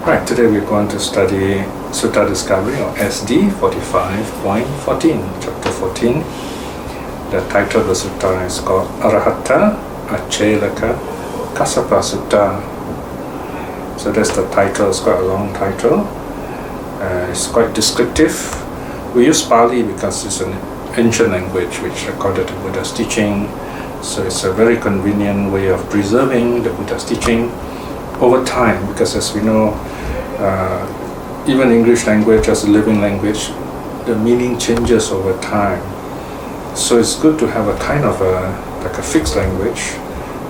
Right, today we're going to study Sutta Discovery, or SD 45.14, chapter 14. The title of the Sutta is called Arahatta, Acelaka, Kassapa Sutta. So that's the title. It's quite a long title. It's quite descriptive. We use Pali because it's an ancient language which recorded the Buddha's teaching. So it's a very convenient way of preserving the Buddha's teaching over time, because as we know, even English language as a living language, the meaning changes over time. So it's good to have a kind of like a fixed language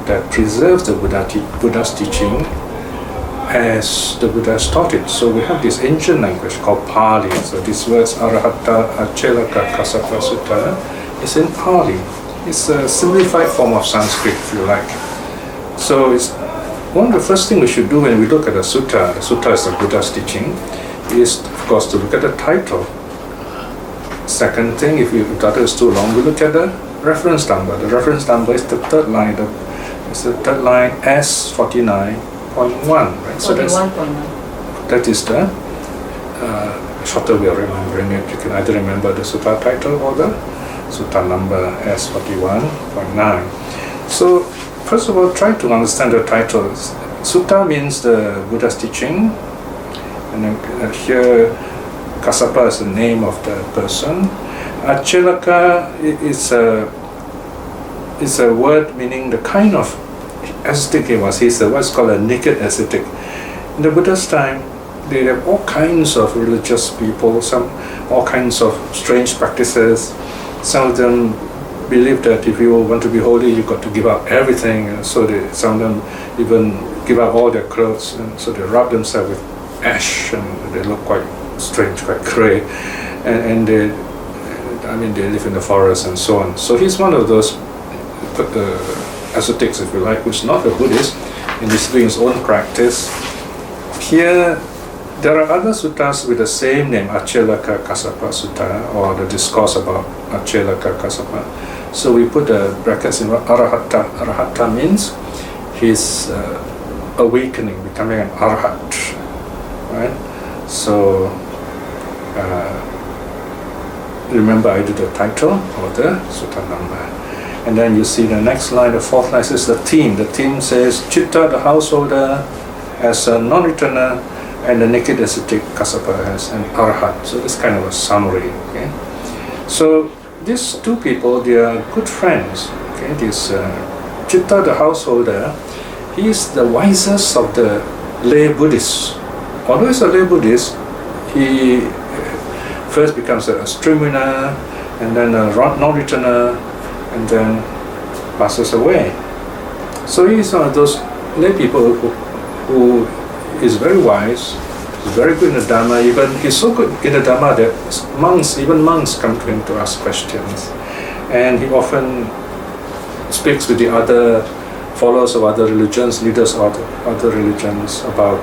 that preserves the Buddha's teaching as the Buddha has taught it. So we have this ancient language called Pali. So these words, Arahatta, Acelaka, Kassapa Sutta, is in Pali. It's a simplified form of Sanskrit, if you like. So it's one of the first things we should do when we look at the sutta is the Buddha's teaching, is of course to look at the title. Second thing, if the title is too long, we look at the reference number. The reference number is the third line. It's the third line, S49.1, right? So that is the shorter way of remembering it. You can either remember the sutta title or the sutta number S41.9. So first of all, try to understand the titles. Sutta means the Buddha's teaching, and then here Kassapa is the name of the person. Acelaka is a word meaning the kind of ascetic he was. He's what's called a naked ascetic. In the Buddha's time, they have all kinds of religious people, all kinds of strange practices. Some of them believe that if you want to be holy, you've got to give up everything, and so some of them even give up all their clothes, and so they rub themselves with ash, and they look quite strange, quite grey, and they live in the forest and so on. So he's one of those ascetics, if you like, who's not a Buddhist, and he's doing his own practice. Here, there are other suttas with the same name, Acelaka Kassapa Sutta, or the Discourse about Acelaka Kassapa. So we put the brackets in Arahatta. Arahatta means his awakening, becoming an arhat, right? So remember either the title or the sutta number. And then you see the next line, the fourth line, is the theme. The theme says, Citta, the householder, as a non-returner, and the naked ascetic Kassapa as an arhat. So this kind of a summary. Okay? So these two people, they are good friends. Okay? This Citta, the householder, he is the wisest of the lay Buddhists. Although he's a lay Buddhist, he first becomes a stream winner, and then a non-returner, and then passes away. So he is one of those lay people who is very wise, he's very good in the Dharma. Even he's so good in the Dharma that even monks come to him to ask questions. And he often speaks with the other followers of other religions, leaders of other religions, about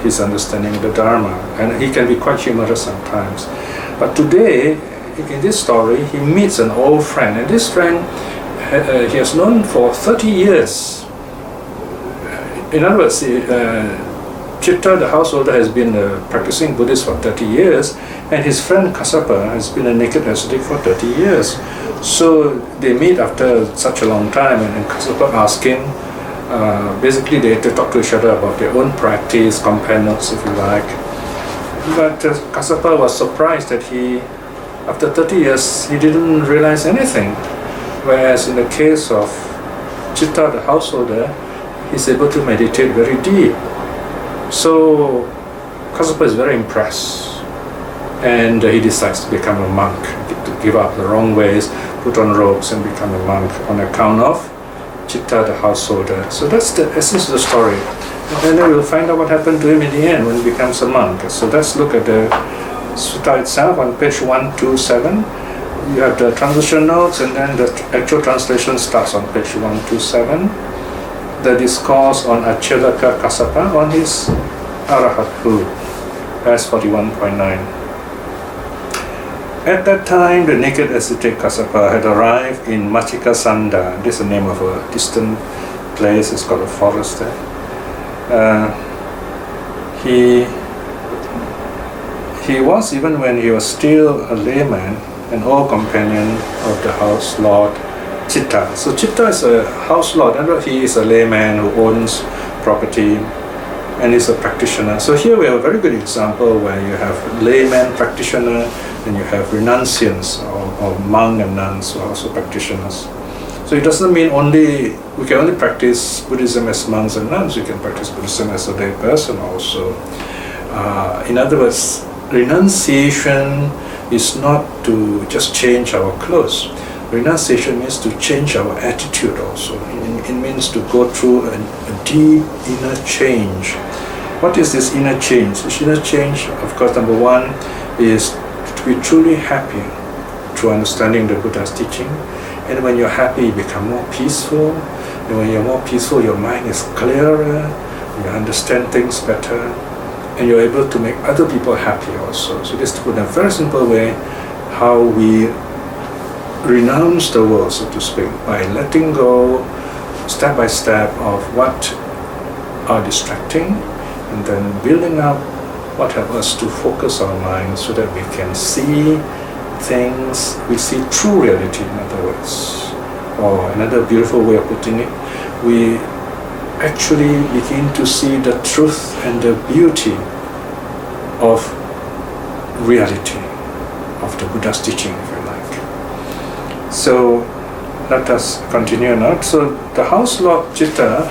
his understanding of the Dharma. And he can be quite humorous sometimes. But today, in this story, he meets an old friend. And this friend he has known for 30 years. In other words, Citta, the householder, has been practicing Buddhist for 30 years, and his friend Kassapa has been a naked ascetic for 30 years. So they meet after such a long time, and Kassapa asked him, basically they talk to each other about their own practice, compare notes if you like. But Kassapa was surprised that after 30 years, he didn't realize anything. Whereas in the case of Citta, the householder, he's able to meditate very deep. So Kassapa is very impressed, and he decides to become a monk, to give up the wrong ways, put on robes and become a monk on account of Citta, the householder. So that's the essence of the story. And then we'll find out what happened to him in the end when he becomes a monk. So let's look at the sutta itself on page 127. You have the translation notes, and then the actual translation starts on page 127. The discourse on Acelaka Kassapa on his arhathood, S41.9. At that time, the naked ascetic Kassapa had arrived in Machika Sanda. This is the name of a distant place. It's called a forest there. he was, even when he was still a layman, an old companion of the house lord Citta. So Citta is a house lord, and he is a layman who owns property and is a practitioner. So here we have a very good example where you have layman practitioner and you have renunciants or monk and nuns who are also practitioners. So it doesn't mean we can only practice Buddhism as monks and nuns. We can practice Buddhism as a lay person also. In other words, renunciation is not to just change our clothes. Renunciation means to change our attitude also. It means to go through a deep inner change. What is this inner change? This inner change, of course, number one is to be truly happy through understanding the Buddha's teaching. And when you're happy, you become more peaceful. And when you're more peaceful, your mind is clearer, you understand things better, and you're able to make other people happy also. So this is, in a very simple way, how we renounce the world, so to speak, by letting go step by step of what are distracting, and then building up what helps us to focus our mind so that we can see things, we see true reality, in other words. Or another beautiful way of putting it, we actually begin to see the truth and the beauty of reality, of the Buddha's teaching, if you like. So let us continue now. So the house lord Citta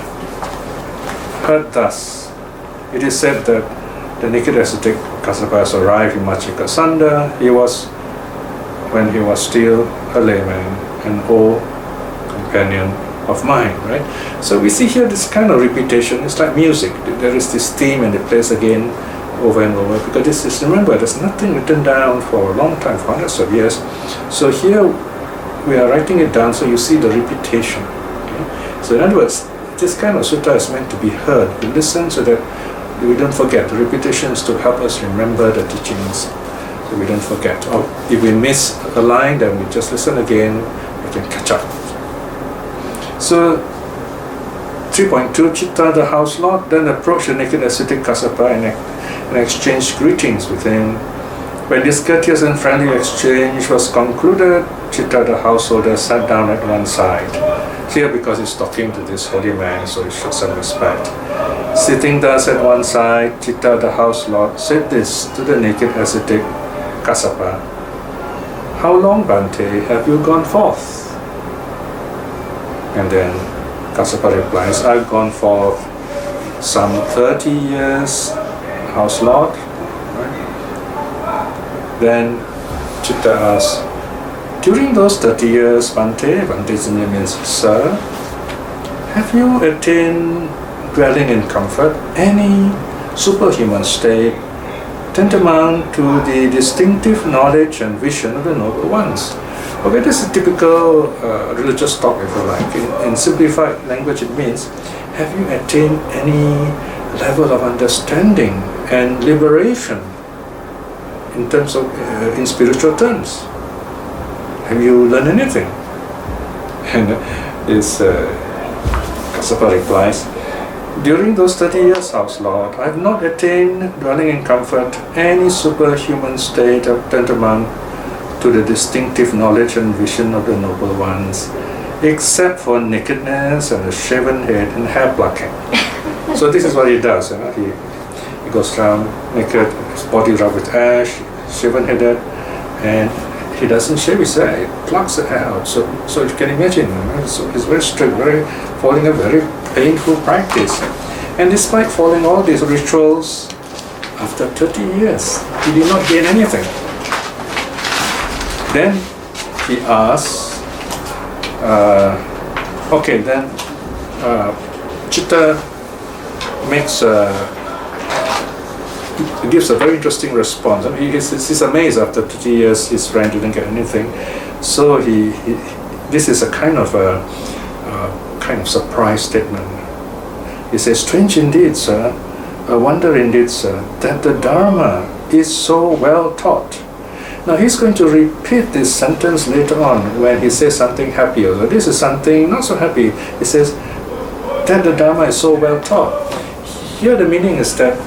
heard thus. It is said that the naked ascetic Kassapa has arrived in Machikasanda. When he was still a layman, an old companion of mine, right? So we see here this kind of repetition. It's like music. There is this theme and it plays again over and over, because this is, remember, there's nothing written down for a long time, for hundreds of years. So here we are writing it down, so you see the repetition. Okay? So in other words, this kind of sutta is meant to be heard. We listen so that we don't forget. The repetition is to help us remember the teachings, so we don't forget. Or if we miss a line, then we just listen again, we can catch up. So 3.2, Citta, the house lord, then approached the naked ascetic Kassapa and exchanged greetings with him. When this courteous and friendly exchange was concluded, Citta, the householder, sat down at one side. Here, because he's talking to this holy man, so he shows some respect. Sitting thus at one side, Citta, the house lord, said this to the naked ascetic Kassapa: "How long, Bhante, have you gone forth?" And then Kassapa replies, "I've gone forth some 30 years, house lord." Right? Then Citta asks, "During those 30 years, Bhante," Bhante simply means sir, "have you attained dwelling in comfort, any superhuman state, tantamount to the distinctive knowledge and vision of the noble ones?" Okay, this is typical religious talk, if you like. In simplified language, it means, have you attained any level of understanding and liberation in terms of, in spiritual terms? Have you learned anything? And this Kassapa replies, "During those 30 years, house lord, I have not attained, dwelling in comfort, any superhuman state of tantamount to the distinctive knowledge and vision of the noble ones, except for nakedness and a shaven head and hair plucking." So this is what he does. You know? He goes around naked, his body rubbed with ash, shaven-headed, and he doesn't shave his hair. He plucks the hair out. So you can imagine, you know, so it's very strict, following a very painful practice. And despite following all these rituals, after 30 years, he did not gain anything. Then he asks, Citta gives a very interesting response. I mean, he's amazed after 30 years his friend didn't get anything. So this is a kind of surprise statement. He says, "Strange indeed, sir, a wonder indeed, sir, that the Dharma is so well taught." Now he's going to repeat this sentence later on when he says something happy. So this is something not so happy. He says that the Dharma is so well taught. Here the meaning is that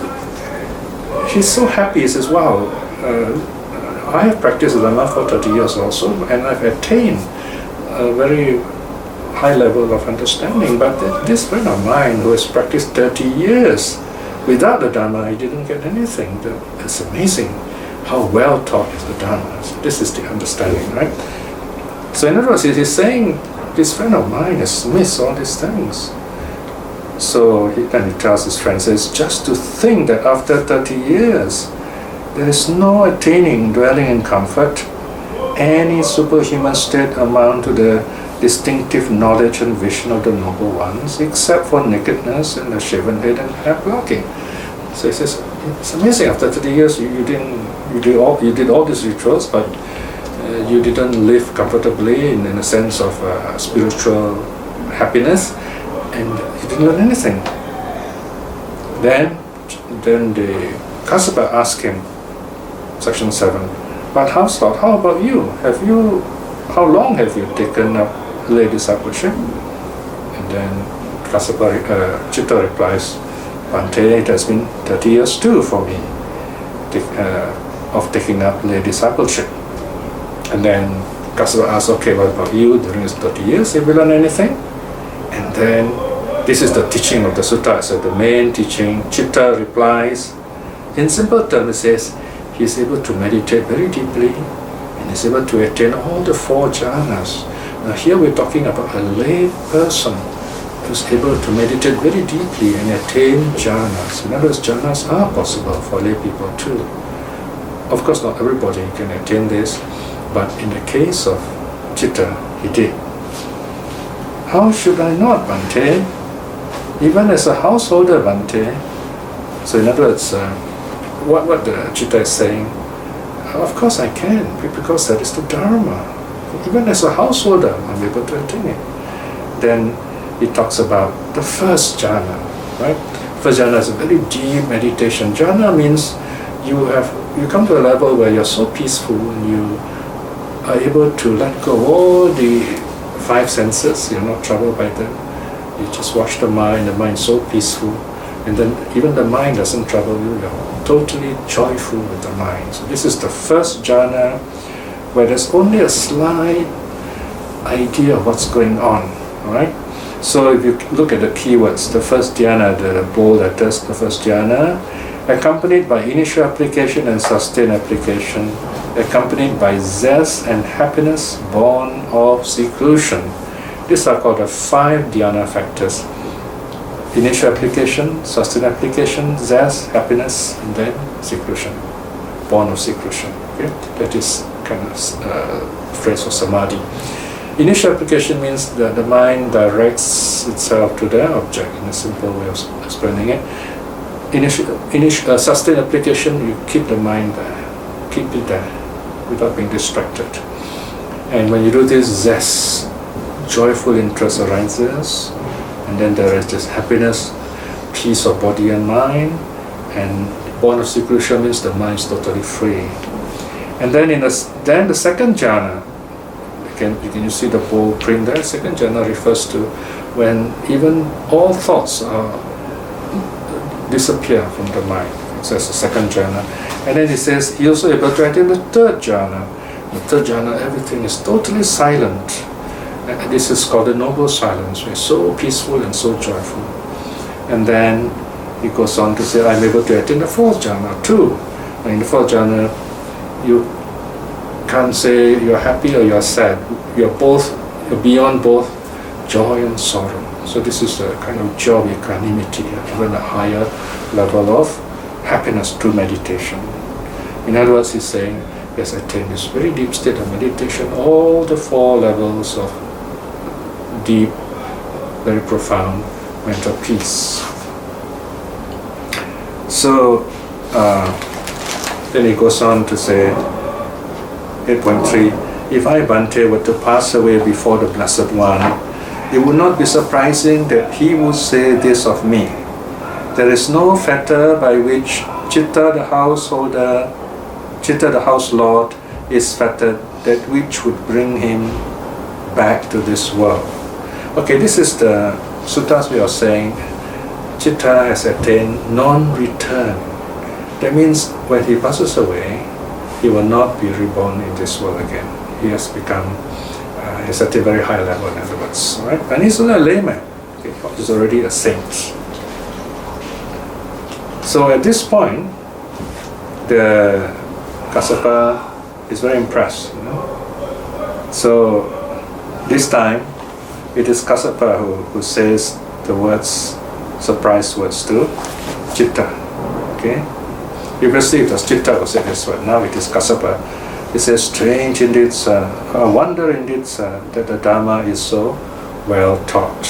he's so happy. He says, wow, I have practiced Dharma for 30 years also, and I've attained a very high level of understanding. But this friend of mine who has practiced 30 years, without the Dharma, he didn't get anything. It's amazing how well taught is the Dharma. So this is the understanding, right? So in other words, he's saying, this friend of mine has missed all these things. So he tells his friend, says, just to think that after 30 years, there is no attaining dwelling in comfort, any superhuman state amount to the distinctive knowledge and vision of the noble ones, except for nakedness and the shaven head and hair blocking. So he says, it's amazing. After 30 years, you did all these rituals, but you didn't live comfortably in a sense of spiritual happiness, and you didn't learn anything. Then the Kassapa asked him, section 7, but how about you? How long have you taken up lay discipleship? And then Citta replies, Bhante, it has been 30 years too for me of taking up lay discipleship. And then Kassapa asks, okay, what about you during his 30 years? Have you learned anything? And then this is the teaching of the sutta, so the main teaching. Citta replies, in simple terms, it says, he is able to meditate very deeply and is able to attain all the 4 jhanas. Now here we're talking about a lay person who's able to meditate very deeply and attain jhanas. In other words, jhanas are possible for lay people too. Of course, not everybody can attain this, but in the case of Citta, he did. How should I not, Bhante? Even as a householder, Bhante. So in other words, what the Citta is saying, of course I can, because that is the Dharma. Even as a householder, I'm able to attain it. Then he talks about the first jhana, right? First jhana is a very deep meditation. Jhana means you come to a level where you're so peaceful and you are able to let go of all the 5 senses. You're not troubled by them. You just watch the mind is so peaceful. And then even the mind doesn't trouble you. You're totally joyful with the mind. So this is the first jhana, where there's only a slight idea of what's going on. Alright? So if you look at the keywords, the first dhyana, the bold letters, the first dhyana, accompanied by initial application and sustained application, accompanied by zest and happiness born of seclusion. These are called the 5 dhyana factors. Initial application, sustained application, zest, happiness, and then seclusion, born of seclusion. Okay? That is kind of phrase for samadhi. Initial application means that the mind directs itself to the object, in a simple way of explaining it. Initial sustained application, you keep the mind there, keep it there, without being distracted. And when you do this, zest, joyful interest arises, and then there is this happiness, peace of body and mind, and born of seclusion means the mind is totally free. And then then the second jhana, you see the bold print there. Second jhana refers to when even all thoughts disappear from the mind. So that's the second jhana. And then he says he also able to attain the third jhana. The third jhana, everything is totally silent. And this is called the noble silence. We're so peaceful and so joyful. And then he goes on to say, I'm able to attain the fourth jhana too. And in the fourth jhana, you can't say you're happy or you're sad. You're beyond both joy and sorrow. So this is the kind of joy of equanimity, even a higher level of happiness through meditation. In other words, he's saying, yes, attain this very deep state of meditation, all the 4 levels of deep, very profound mental peace. So then he goes on to say, 8.3, if I, Bhante, were to pass away before the Blessed One, it would not be surprising that he would say this of me. There is no fetter by which Citta the householder, Citta the house lord, is fettered, that which would bring him back to this world. Okay, this is the Sutta's way of saying Citta has attained non-return. That means when he passes away, he will not be reborn in this world again. He has become, he's at a very high level, in other words. Right? And he's only a layman. Okay? He's already a saint. So at this point, the Kassapa is very impressed. So this time, it is Kassapa who says the words, surprise words to Citta. Okay? Previously it was Citta who said this word, now it is Kassapa. He says, strange indeed, a wonder indeed, that the Dharma is so well taught.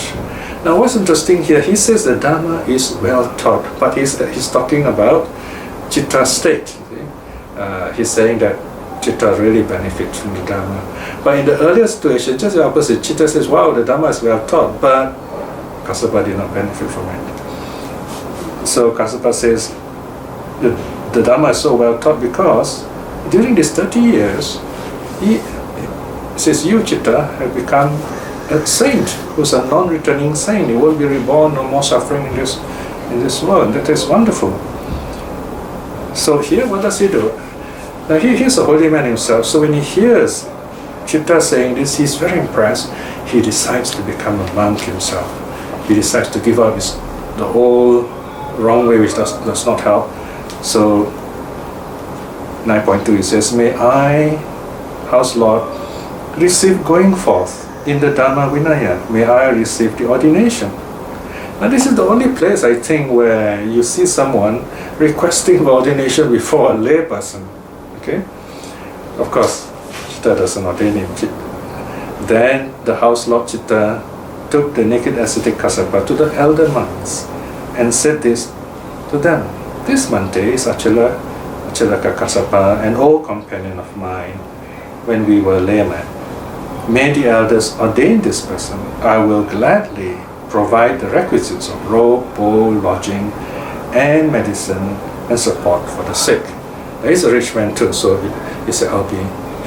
Now what's interesting here, he says the Dharma is well taught, but he's talking about Citta's state. He's saying that Citta really benefits from the Dharma. But in the earlier situation, just the opposite, Citta says, wow, the Dharma is well taught, but Kassapa did not benefit from it. So Kassapa says, the Dharma is so well taught because during these 30 years, he says, you, Citta, have become a saint who's a non-returning saint. You will be reborn, no more suffering in this world. That is wonderful. So here, what does he do? Now he's a holy man himself, so when he hears Citta saying this, he's very impressed. He decides to become a monk himself. He decides to give up the whole wrong way, which does not help. So 9.2, he says, may I, House Lord, receive going forth in the Dharma Vinaya. May I receive the ordination. Now this is the only place, I think, where you see someone requesting the ordination before a lay person. Okay? Of course, Citta doesn't ordain him. Then the House Lord Citta took the naked ascetic Kassapa to the elder monks and said this to them. This Mante is Acelaka Kassapa, an old companion of mine when we were laymen. May the elders ordain this person. I will gladly provide the requisites of robe, bowl, lodging, and medicine and support for the sick. He's a rich man too, so he said, I'll be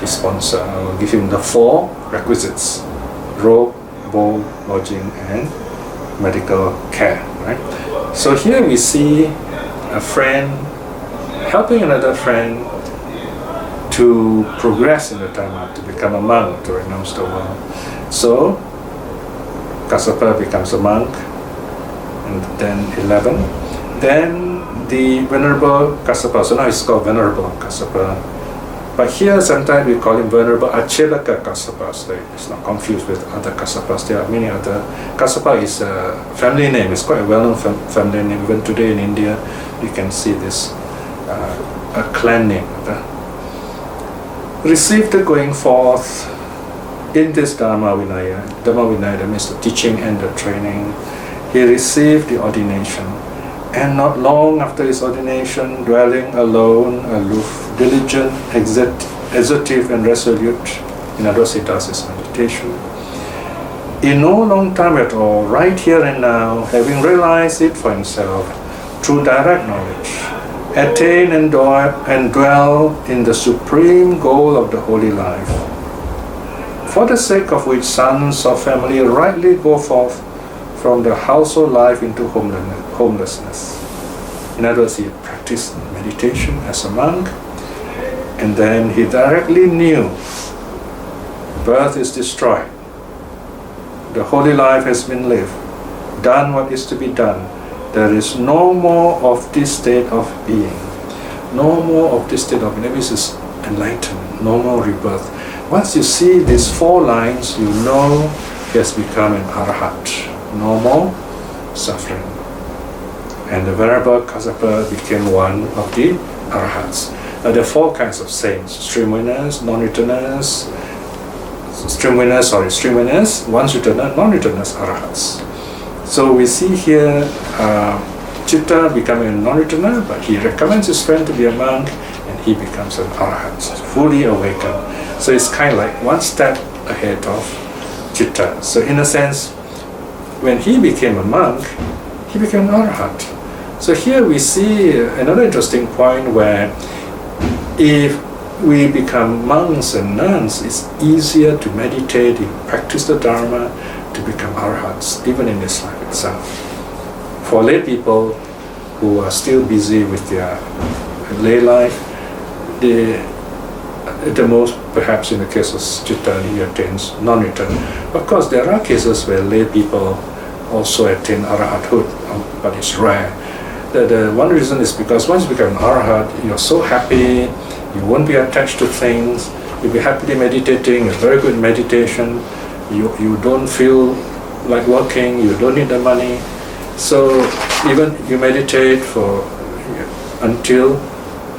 his sponsor. I will give him the 4 requisites: robe, bowl, lodging, and medical care. Right? So here we see a friend helping another friend to progress in the Dharma, to become a monk, to renounce the world. So Kassapa becomes a monk, and then 11. Then the Venerable Kassapa, so now it's called Venerable Kassapa. But here sometimes we call him Venerable Acelaka Kassapa, so it's not confused with other Kassapas. There are many other. Kassapa is a family name, it's quite a well-known family name. Even today in India, you can see this, a clan name. Received the going forth in this Dharma Vinaya. Dharma Vinaya, that means the teaching and the training. He received the ordination. And not long after his ordination, dwelling alone, aloof, diligent, exertive and resolute, in other words, he does his meditation. In no long time at all, right here and now, having realized it for himself, through direct knowledge, attain and dwell in the supreme goal of the holy life, for the sake of which sons of family rightly go forth from the household life into homelessness. In other words, he practiced meditation as a monk, and then he directly knew birth is destroyed, the holy life has been lived, done what is to be done. There is no more of this state of being. No more of this state of being. This is enlightenment, no more rebirth. Once you see these 4 lines, you know he has become an arhat. No more suffering. And the Venerable Kassapa became one of the arhats. Now there are 4 kinds of saints: stream winners, non-returners, once returner, non-returners, arhats. So we see here Citta becoming a non-returner, but he recommends his friend to be a monk, and he becomes an arhat, fully awakened. So it's kind of like one step ahead of Citta. So in a sense, when he became a monk, he became an arhat. So here we see another interesting point where if we become monks and nuns, it's easier to meditate, practice the Dharma, to become arhats, even in this life itself. For lay people who are still busy with their lay life, the most, perhaps in the case of Citta, he attains non-return. Of course, there are cases where lay people also attain arhathood, but it's rare. The one reason is because once you become an arhat, you're so happy, you won't be attached to things, you'll be happily meditating, a very good meditation, you don't feel like working, you don't need the money. So even you meditate until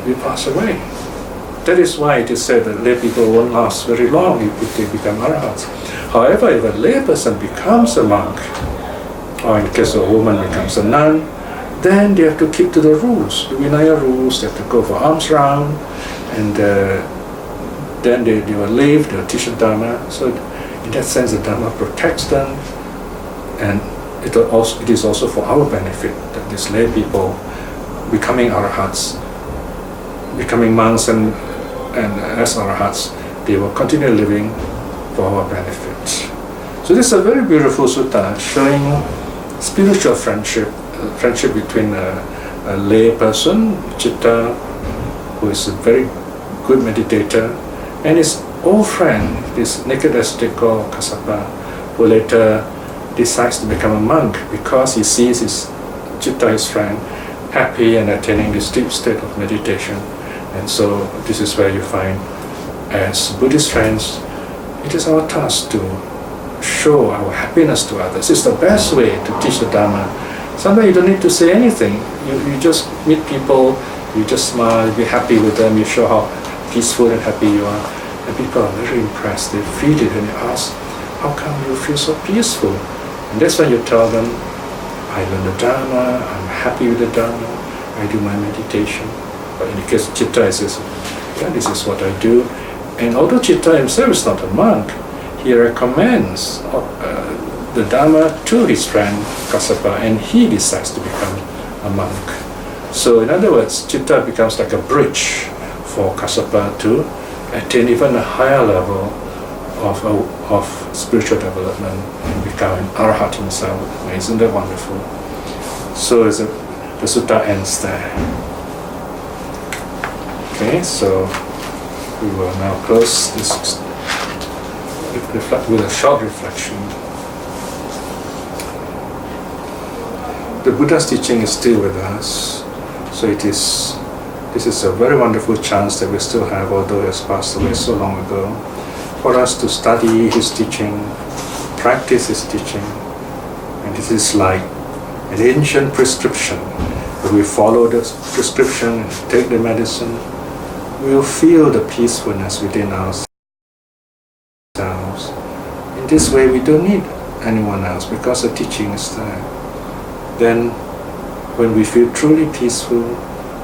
you pass away. That is why it is said that lay people won't last very long if they become arhats. However, if a lay person becomes a monk, or in the case of a woman becomes a nun, then they have to keep to the rules, the Vinaya rules. They have to go for alms round, and then they will live, they will teach the Dharma. So in that sense, the Dharma protects them, and it is also for our benefit that these lay people becoming arhats, becoming monks and as arhats, they will continue living for our benefit. So this is a very beautiful sutta showing spiritual friendship between a lay person, Citta, who is a very good meditator, and his old friend, this naked ascetic called Kassapa, who later decides to become a monk because he sees his Citta, his friend, happy and attaining this deep state of meditation. And so this is where you find, as Buddhist friends, it is our task to show our happiness to others. It's the best way to teach the Dharma. Sometimes you don't need to say anything. You just meet people, you just smile, you be happy with them, you show how peaceful and happy you are. And people are very impressed. They feel it and they ask, how come you feel so peaceful? And that's when you tell them, I learn the Dharma, I'm happy with the Dharma, I do my meditation. But in the case of Citta, he says, yeah, this is what I do. And although Citta himself is not a monk, he recommends the Dharma to his friend Kassapa, and he decides to become a monk. So in other words, Citta becomes like a bridge for Kassapa to attain even a higher level of spiritual development and become an arhat himself. Isn't that wonderful? So the sutta ends there. Okay, so we will now close this with a short reflection. The Buddha's teaching is still with us, so this is a very wonderful chance that we still have, although he has passed away so long ago, for us to study his teaching, practice his teaching. And this is like an ancient prescription. If we follow the prescription and take the medicine, we will feel the peacefulness within ourselves. In this way, we don't need anyone else because the teaching is there. Then, when we feel truly peaceful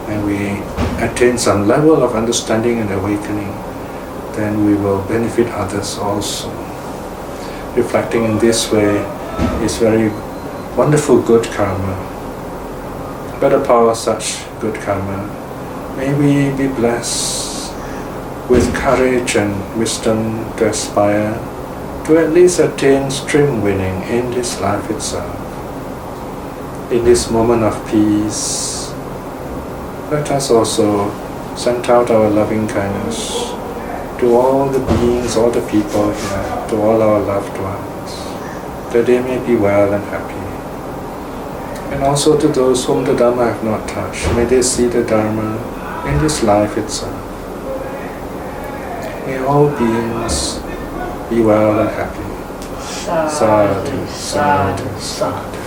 and we attain some level of understanding and awakening, then we will benefit others also. Reflecting in this way is very wonderful good karma. By the power of such good karma, may we be blessed with courage and wisdom to aspire to at least attain stream winning in this life itself. In this moment of peace, let us also send out our loving kindness to all the beings, all the people here, to all our loved ones, that they may be well and happy. And also to those whom the Dharma have not touched, may they see the Dharma in this life itself. May all beings be well and happy. Sadhu, sadhu, sadhu.